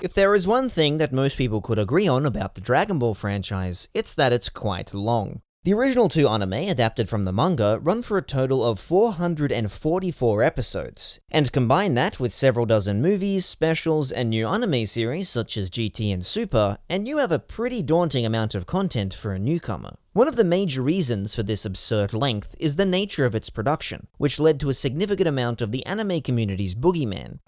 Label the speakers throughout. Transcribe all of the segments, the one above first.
Speaker 1: If there is one thing that most people could agree on about the Dragon Ball franchise, it's that it's quite long. The original 2 anime, adapted from the manga, run for a total of 444 episodes, and combine that with several dozen movies, specials, and new anime series such as GT and Super, and you have a pretty daunting amount of content for a newcomer. One of the major reasons for this absurd length is the nature of its production, which led to a significant amount of the anime community's boogeyman.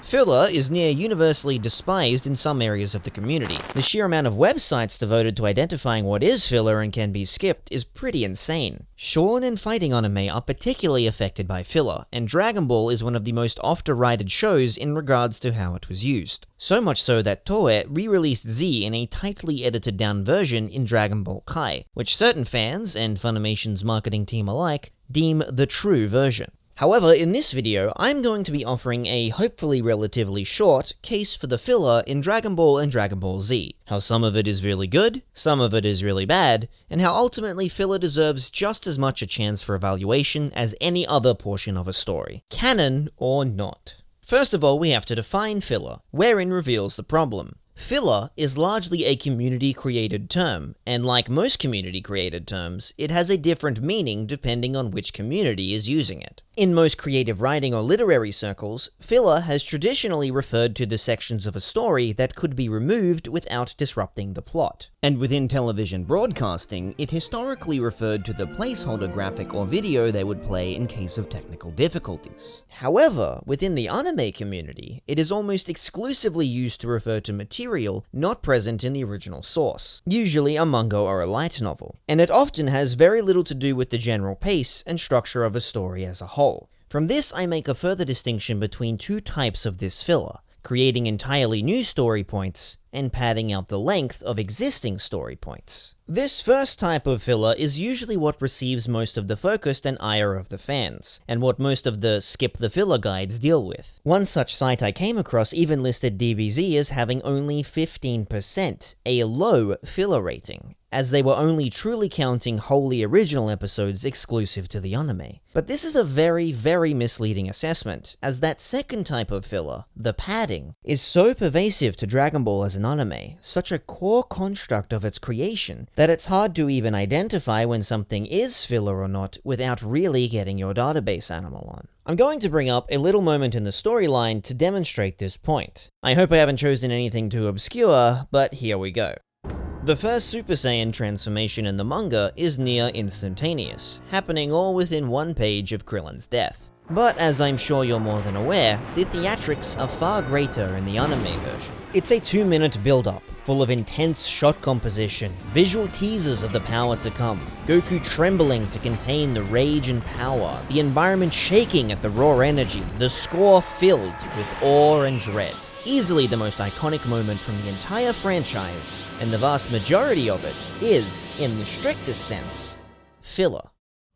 Speaker 1: Filler is near universally despised in some areas of the community. The sheer amount of websites devoted to identifying what is filler and can be skipped is pretty insane. Shonen and fighting anime are particularly affected by filler, and Dragon Ball is one of the most oft-derided shows in regards to how it was used. So much so that Toei re-released Z in a tightly edited down version in Dragon Ball Kai, which certain fans, and Funimation's marketing team alike, deem the true version. However, in this video, I'm going to be offering a hopefully relatively short case for the filler in Dragon Ball and Dragon Ball Z, how some of it is really good, some of it is really bad, and how ultimately filler deserves just as much a chance for evaluation as any other portion of a story, canon or not. First of all, we have to define filler, wherein reveals the problem. Filler is largely a community-created term, and like most community-created terms, it has a different meaning depending on which community is using it. In most creative writing or literary circles, filler has traditionally referred to the sections of a story that could be removed without disrupting the plot. And within television broadcasting, it historically referred to the placeholder graphic or video they would play in case of technical difficulties. However, within the anime community, it is almost exclusively used to refer to material not present in the original source, usually a manga or a light novel, and it often has very little to do with the general pace and structure of a story as a whole. From this, I make a further distinction between 2 types of this filler, creating entirely new story points and padding out the length of existing story points. This first type of filler is usually what receives most of the focus and ire of the fans, and what most of the skip the filler guides deal with. One such site I came across even listed DBZ as having only 15%, a low filler rating, as they were only truly counting wholly original episodes exclusive to the anime. But this is a very, very misleading assessment, as that second type of filler, the padding, is so pervasive to Dragon Ball as an anime, such a core construct of its creation, that it's hard to even identify when something is filler or not without really getting your database animal on. I'm going to bring up a little moment in the storyline to demonstrate this point. I hope I haven't chosen anything too obscure, but here we go. The first Super Saiyan transformation in the manga is near instantaneous, happening all within 1 page of Krillin's death. But as I'm sure you're more than aware, the theatrics are far greater in the anime version. It's a 2-minute build-up, full of intense shot composition, visual teasers of the power to come, Goku trembling to contain the rage and power, the environment shaking at the raw energy, the score filled with awe and dread. Easily the most iconic moment from the entire franchise, and the vast majority of it is, in the strictest sense, filler.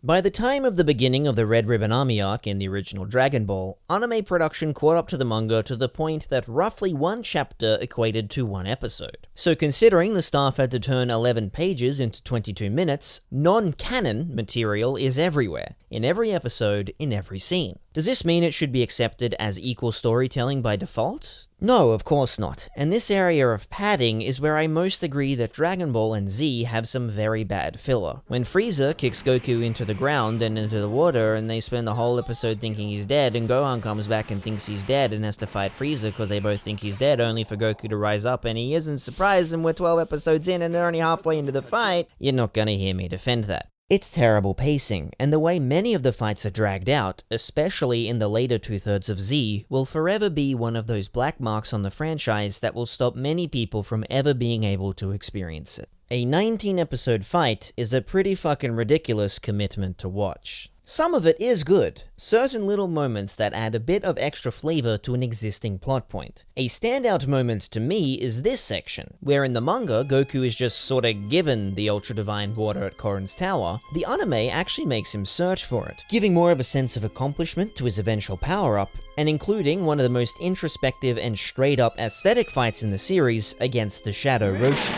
Speaker 1: By the time of the beginning of the Red Ribbon Army arc in the original Dragon Ball, anime production caught up to the manga to the point that roughly 1 chapter equated to 1 episode. So considering the staff had to turn 11 pages into 22 minutes, non-canon material is everywhere, in every episode, in every scene. Does this mean it should be accepted as equal storytelling by default? No, of course not, and this area of padding is where I most agree that Dragon Ball and Z have some very bad filler. When Frieza kicks Goku into the ground and into the water, and they spend the whole episode thinking he's dead, and Gohan comes back and thinks he's dead and has to fight Frieza because they both think he's dead, only for Goku to rise up and he isn't surprised, and we're 12 episodes in and they're only halfway into the fight, you're not gonna hear me defend that. It's terrible pacing, and the way many of the fights are dragged out, especially in the later 2/3 of Z, will forever be one of those black marks on the franchise that will stop many people from ever being able to experience it. A 19-episode fight is a pretty fucking ridiculous commitment to watch. Some of it is good, certain little moments that add a bit of extra flavor to an existing plot point. A standout moment to me is this section, where in the manga, Goku is just sorta given the Ultra Divine water at Korin's tower. The anime actually makes him search for it, giving more of a sense of accomplishment to his eventual power-up, and including one of the most introspective and straight-up aesthetic fights in the series against the Shadow Roshi.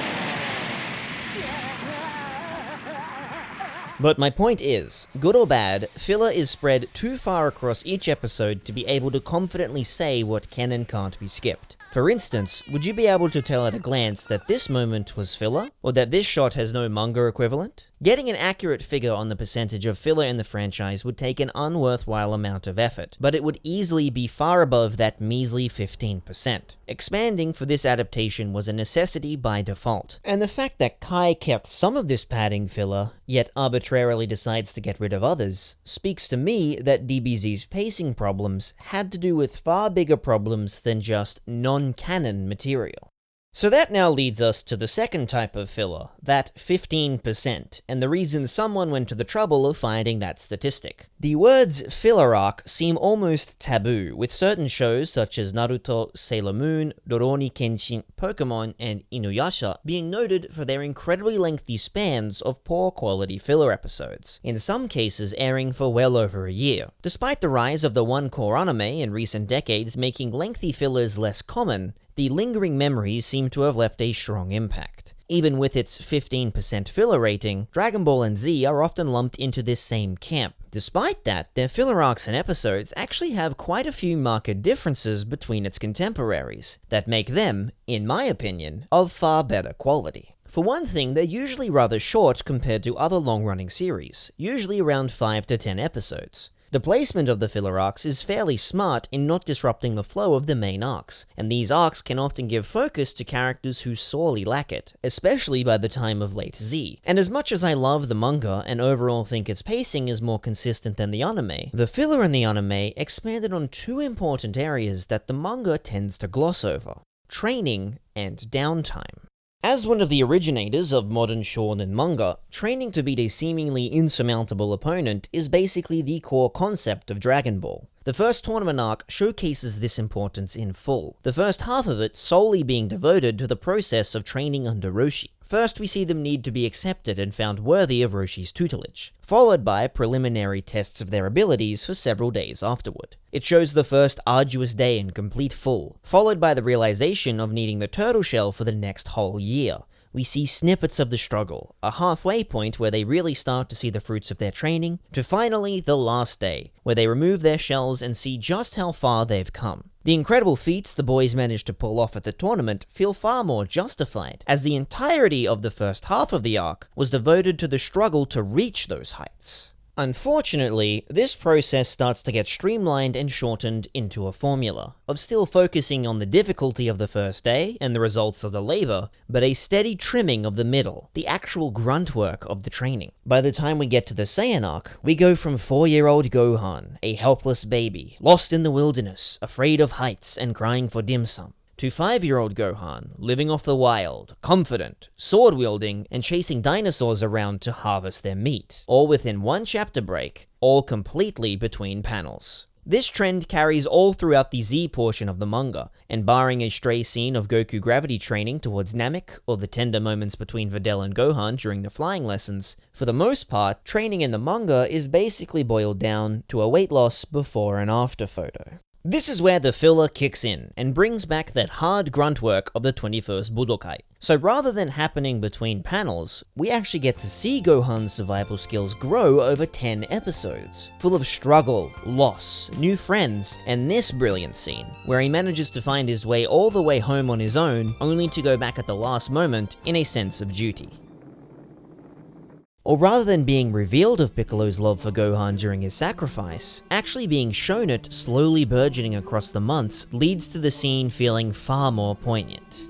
Speaker 1: But my point is, good or bad, filler is spread too far across each episode to be able to confidently say what can and can't be skipped. For instance, would you be able to tell at a glance that this moment was filler, or that this shot has no manga equivalent? Getting an accurate figure on the percentage of filler in the franchise would take an unworthwhile amount of effort, but it would easily be far above that measly 15%. Expanding for this adaptation was a necessity by default, and the fact that Kai kept some of this padding filler, yet arbitrarily decides to get rid of others, speaks to me that DBZ's pacing problems had to do with far bigger problems than just non-canon material. So that now leads us to the second type of filler, that 15%, and the reason someone went to the trouble of finding that statistic. The words filler arc seem almost taboo, with certain shows such as Naruto, Sailor Moon, Rurouni Kenshin, Pokemon, and Inuyasha being noted for their incredibly lengthy spans of poor quality filler episodes, in some cases airing for well over a year. Despite the rise of the one-core anime in recent decades making lengthy fillers less common, the lingering memories seem to have left a strong impact. Even with its 15% filler rating, Dragon Ball and Z are often lumped into this same camp. Despite that, their filler arcs and episodes actually have quite a few marked differences between its contemporaries that make them, in my opinion, of far better quality. For one thing, they're usually rather short compared to other long-running series, usually around 5 to 10 episodes. The placement of the filler arcs is fairly smart in not disrupting the flow of the main arcs, and these arcs can often give focus to characters who sorely lack it, especially by the time of late Z. And as much as I love the manga and overall think its pacing is more consistent than the anime, the filler in the anime expanded on two important areas that the manga tends to gloss over: training and downtime. As one of the originators of modern shonen manga, training to beat a seemingly insurmountable opponent is basically the core concept of Dragon Ball. The first tournament arc showcases this importance in full, the first half of it solely being devoted to the process of training under Roshi. First, we see them need to be accepted and found worthy of Roshi's tutelage, followed by preliminary tests of their abilities for several days afterward. It shows the first arduous day in complete full, followed by the realization of needing the turtle shell for the next whole year. We see snippets of the struggle, a halfway point where they really start to see the fruits of their training, to finally the last day, where they remove their shells and see just how far they've come. The incredible feats the boys managed to pull off at the tournament feel far more justified, as the entirety of the first half of the arc was devoted to the struggle to reach those heights. Unfortunately, this process starts to get streamlined and shortened into a formula, of still focusing on the difficulty of the first day and the results of the labor, but a steady trimming of the middle, the actual grunt work of the training. By the time we get to the Saiyan arc, we go from 4-year-old Gohan, a helpless baby, lost in the wilderness, afraid of heights and crying for dim sum, to 5-year-old Gohan, living off the wild, confident, sword-wielding, and chasing dinosaurs around to harvest their meat, all within one chapter break, all completely between panels. This trend carries all throughout the Z portion of the manga, and barring a stray scene of Goku gravity training towards Namek, or the tender moments between Videl and Gohan during the flying lessons, for the most part, training in the manga is basically boiled down to a weight loss before and after photo. This is where the filler kicks in, and brings back that hard grunt work of the 21st Budokai. So rather than happening between panels, we actually get to see Gohan's survival skills grow over 10 episodes, full of struggle, loss, new friends, and this brilliant scene, where he manages to find his way all the way home on his own, only to go back at the last moment in a sense of duty. Or rather than being revealed of Piccolo's love for Gohan during his sacrifice, actually being shown it slowly burgeoning across the months leads to the scene feeling far more poignant.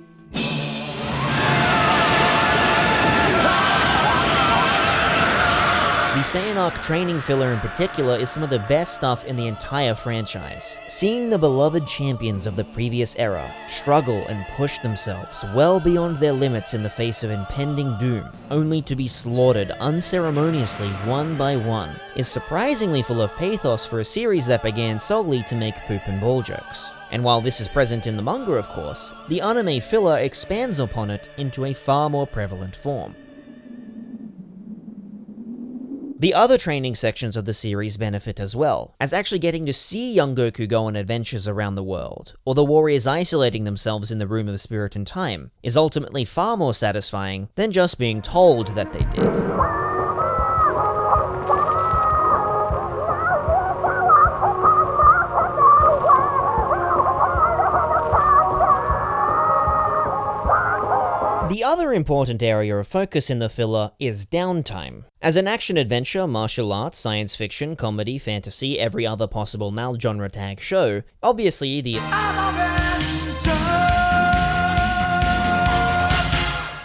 Speaker 1: The Saiyan arc training filler in particular is some of the best stuff in the entire franchise. Seeing the beloved champions of the previous era struggle and push themselves well beyond their limits in the face of impending doom, only to be slaughtered unceremoniously one by one, is surprisingly full of pathos for a series that began solely to make poop and ball jokes. And while this is present in the manga of course, the anime filler expands upon it into a far more prevalent form. The other training sections of the series benefit as well, as actually getting to see young Goku go on adventures around the world, or the warriors isolating themselves in the Room of Spirit and Time, is ultimately far more satisfying than just being told that they did. The other important area of focus in the filler is downtime. As an action-adventure, martial arts, science fiction, comedy, fantasy, every other possible mal-genre tag show, obviously the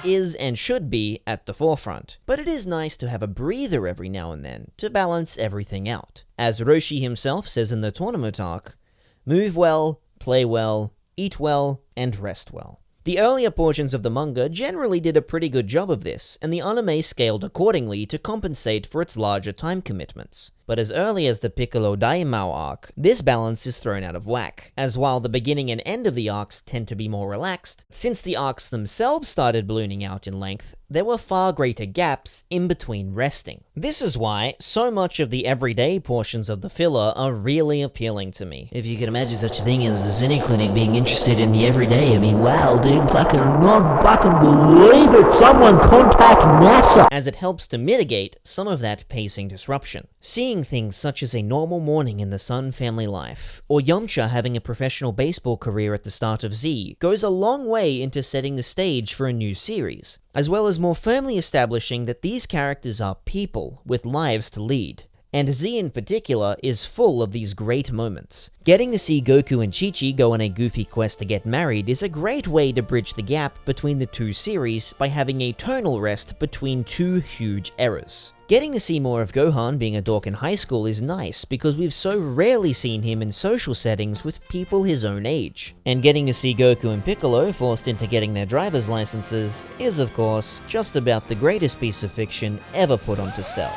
Speaker 1: is and should be at the forefront. But it is nice to have a breather every now and then to balance everything out. As Roshi himself says in the tournament arc, move well, play well, eat well, and rest well. The earlier portions of the manga generally did a pretty good job of this, and the anime scaled accordingly to compensate for its larger time commitments. But as early as the Piccolo Daimao arc, this balance is thrown out of whack, as while the beginning and end of the arcs tend to be more relaxed, since the arcs themselves started ballooning out in length, there were far greater gaps in between resting. This is why so much of the everyday portions of the filler are really appealing to me.
Speaker 2: If you can imagine such a thing as the Cine Clinic being interested in the everyday, I mean, wow, dude, fucking not fucking believe it, someone contact NASA!
Speaker 1: As it helps to mitigate some of that pacing disruption. Seeing things such as a normal morning in the Sun family life, or Yamcha having a professional baseball career at the start of Z, goes a long way into setting the stage for a new series, as well as more firmly establishing that these characters are people with lives to lead. And Z in particular is full of these great moments. Getting to see Goku and Chi-Chi go on a goofy quest to get married is a great way to bridge the gap between the two series by having a tonal rest between two huge eras. Getting to see more of Gohan being a dork in high school is nice because we've so rarely seen him in social settings with people his own age. And getting to see Goku and Piccolo forced into getting their driver's licenses is, of course, just about the greatest piece of fiction ever put onto Cell.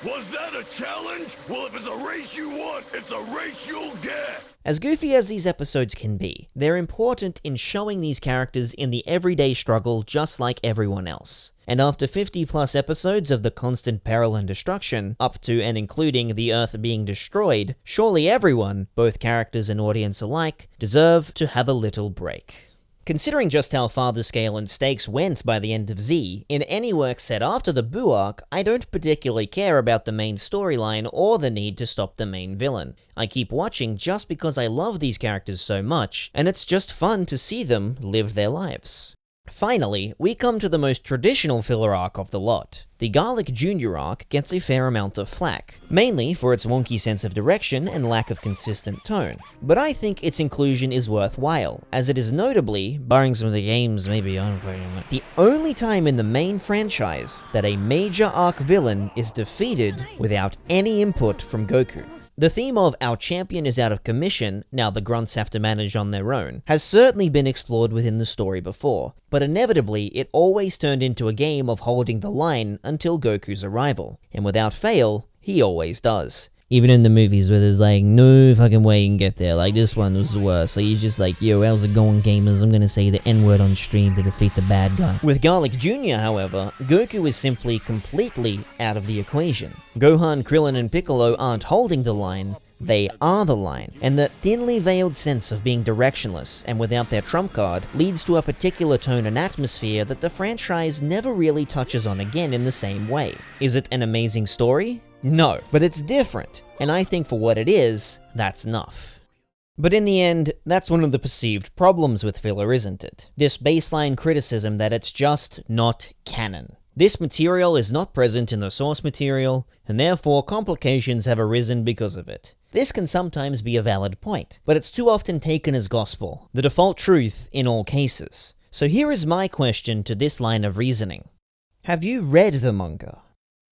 Speaker 3: Was that a challenge? Well, if it's a race you want, it's a race you'll get!
Speaker 1: As goofy as these episodes can be, they're important in showing these characters in the everyday struggle just like everyone else. And after 50 plus episodes of the constant peril and destruction, up to and including the Earth being destroyed, surely everyone, both characters and audience alike, deserve to have a little break. Considering just how far the scale and stakes went by the end of Z, in any work set after the Boo arc, I don't particularly care about the main storyline or the need to stop the main villain. I keep watching just because I love these characters so much, and it's just fun to see them live their lives. Finally, we come to the most traditional filler arc of the lot. The Garlic Jr. arc gets a fair amount of flack, mainly for its wonky sense of direction and lack of consistent tone. But I think its inclusion is worthwhile, as it is notably, barring some of the games maybe the only time in the main franchise that a major arc villain is defeated without any input from Goku. The theme of our champion is out of commission, now the grunts have to manage on their own, has certainly been explored within the story before, but inevitably it always turned into a game of holding the line until Goku's arrival, and without fail, he always does. Even in the movies where there's like, no fucking way you can get there, like this one was the worst, like he's just like, yo, how's it going gamers, I'm gonna say the N-word on stream to defeat the bad guy. With Garlic Jr., however, Goku is simply completely out of the equation. Gohan, Krillin, and Piccolo aren't holding the line, they are the line, and that thinly veiled sense of being directionless and without their trump card leads to a particular tone and atmosphere that the franchise never really touches on again in the same way. Is it an amazing story? No, but it's different, and I think for what it is, that's enough. But in the end, that's one of the perceived problems with filler, isn't it? This baseline criticism that it's just not canon. This material is not present in the source material, and therefore complications have arisen because of it. This can sometimes be a valid point, but it's too often taken as gospel, the default truth in all cases. So here is my question to this line of reasoning. Have you read the manga?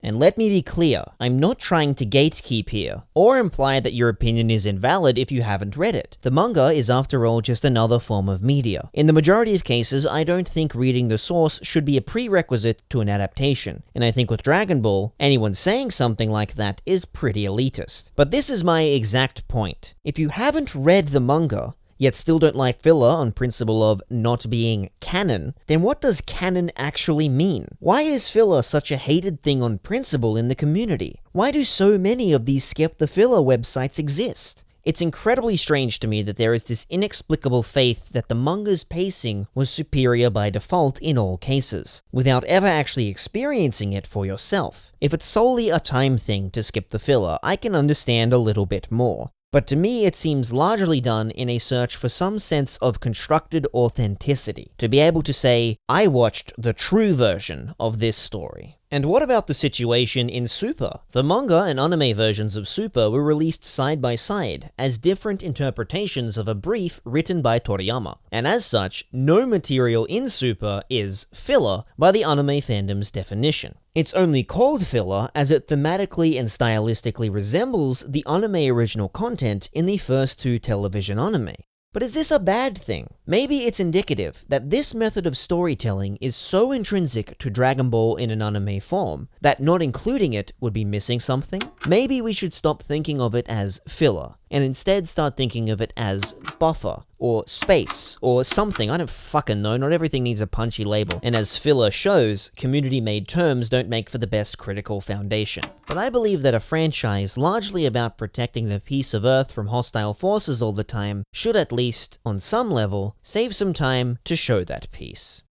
Speaker 1: And let me be clear, I'm not trying to gatekeep here, or imply that your opinion is invalid if you haven't read it. The manga is after all just another form of media. In the majority of cases, I don't think reading the source should be a prerequisite to an adaptation, and I think with Dragon Ball, anyone saying something like that is pretty elitist. But this is my exact point. If you haven't read the manga, yet still don't like filler on principle of not being canon, then what does canon actually mean? Why is filler such a hated thing on principle in the community? Why do so many of these skip the filler websites exist? It's incredibly strange to me that there is this inexplicable faith that the manga's pacing was superior by default in all cases, without ever actually experiencing it for yourself. If it's solely a time thing to skip the filler, I can understand a little bit more. but to me it seems largely done in a search for some sense of constructed authenticity, to be able to say, I watched the true version of this story. And what about the situation in Super? The manga and anime versions of Super were released side by side, as different interpretations of a brief written by Toriyama, and as such, no material in Super is filler by the anime fandom's definition. It's only called filler as it thematically and stylistically resembles the anime original content in the first two television anime. But is this a bad thing? Maybe it's indicative that this method of storytelling is so intrinsic to Dragon Ball in an anime form that not including it would be missing something? Maybe we should stop thinking of it as filler and instead start thinking of it as buffer or space or something. I don't fucking know, not everything needs a punchy label. And as filler shows, community-made terms don't make for the best critical foundation. But I believe that a franchise largely about protecting the peace of Earth from hostile forces all the time should at least, on some level, save some time to show that peace.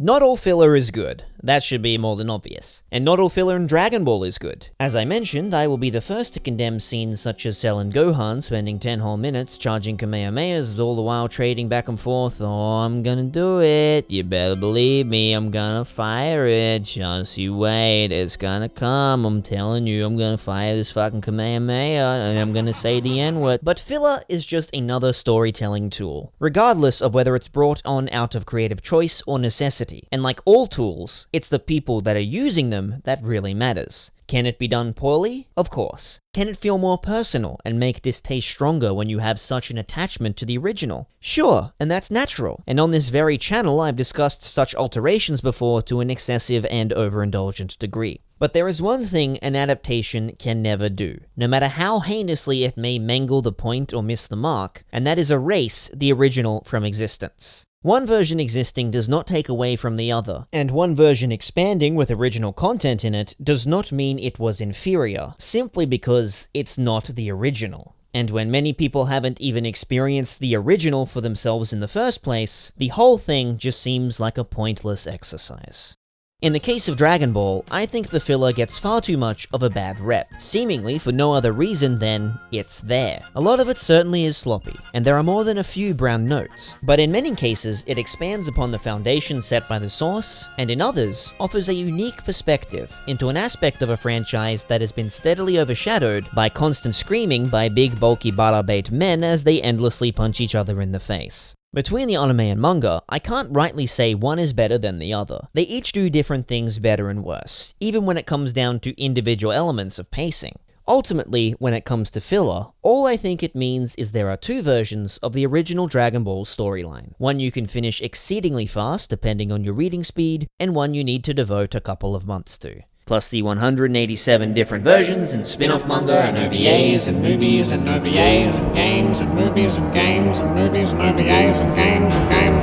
Speaker 1: Not all filler is good, that should be more than obvious, and not all filler in Dragon Ball is good. As I mentioned, I will be the first to condemn scenes such as Cell and Gohan spending 10 whole minutes charging Kamehamehas all the while trading back and forth. Oh, I'm gonna do it, you better believe me, I'm gonna fire it, just you wait, it's gonna come, I'm telling you, I'm gonna fire this fucking Kamehameha, and I'm gonna say the N-word. But filler is just another storytelling tool, regardless of whether it's brought on out of creative choice or necessity. And like all tools, it's the people that are using them that really matters. Can it be done poorly? Of course. Can it feel more personal and make distaste stronger when you have such an attachment to the original? Sure, and that's natural. And on this very channel, I've discussed such alterations before to an excessive and overindulgent degree. But there is one thing an adaptation can never do, no matter how heinously it may mangle the point or miss the mark, and that is erase the original from existence. One version existing does not take away from the other, and one version expanding with original content in it does not mean it was inferior, simply because it's not the original. And when many people haven't even experienced the original for themselves in the first place, the whole thing just seems like a pointless exercise. In the case of Dragon Ball, I think the filler gets far too much of a bad rep, seemingly for no other reason than it's there. A lot of it certainly is sloppy, and there are more than a few brown notes, but in many cases it expands upon the foundation set by the source, and in others, offers a unique perspective into an aspect of a franchise that has been steadily overshadowed by constant screaming by big bulky bada-bait men as they endlessly punch each other in the face. Between the anime and manga, I can't rightly say one is better than the other. They each do different things better and worse, even when it comes down to individual elements of pacing. Ultimately, when it comes to filler, all I think it means is there are two versions of the original Dragon Ball storyline. One you can finish exceedingly fast depending on your reading speed, and one you need to devote a couple of months to. Plus the 187 different versions and spin-off manga and OVAs and movies and OVAs and games and movies and games and movies and OVAs and games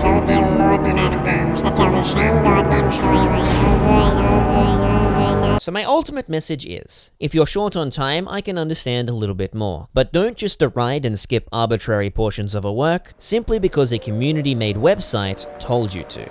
Speaker 1: all built more than other games that tell the same goddamn storyline over and over and over and over. So my ultimate message is, if you're short on time, I can understand a little bit more. But don't just deride and skip arbitrary portions of a work simply because a community-made website told you to.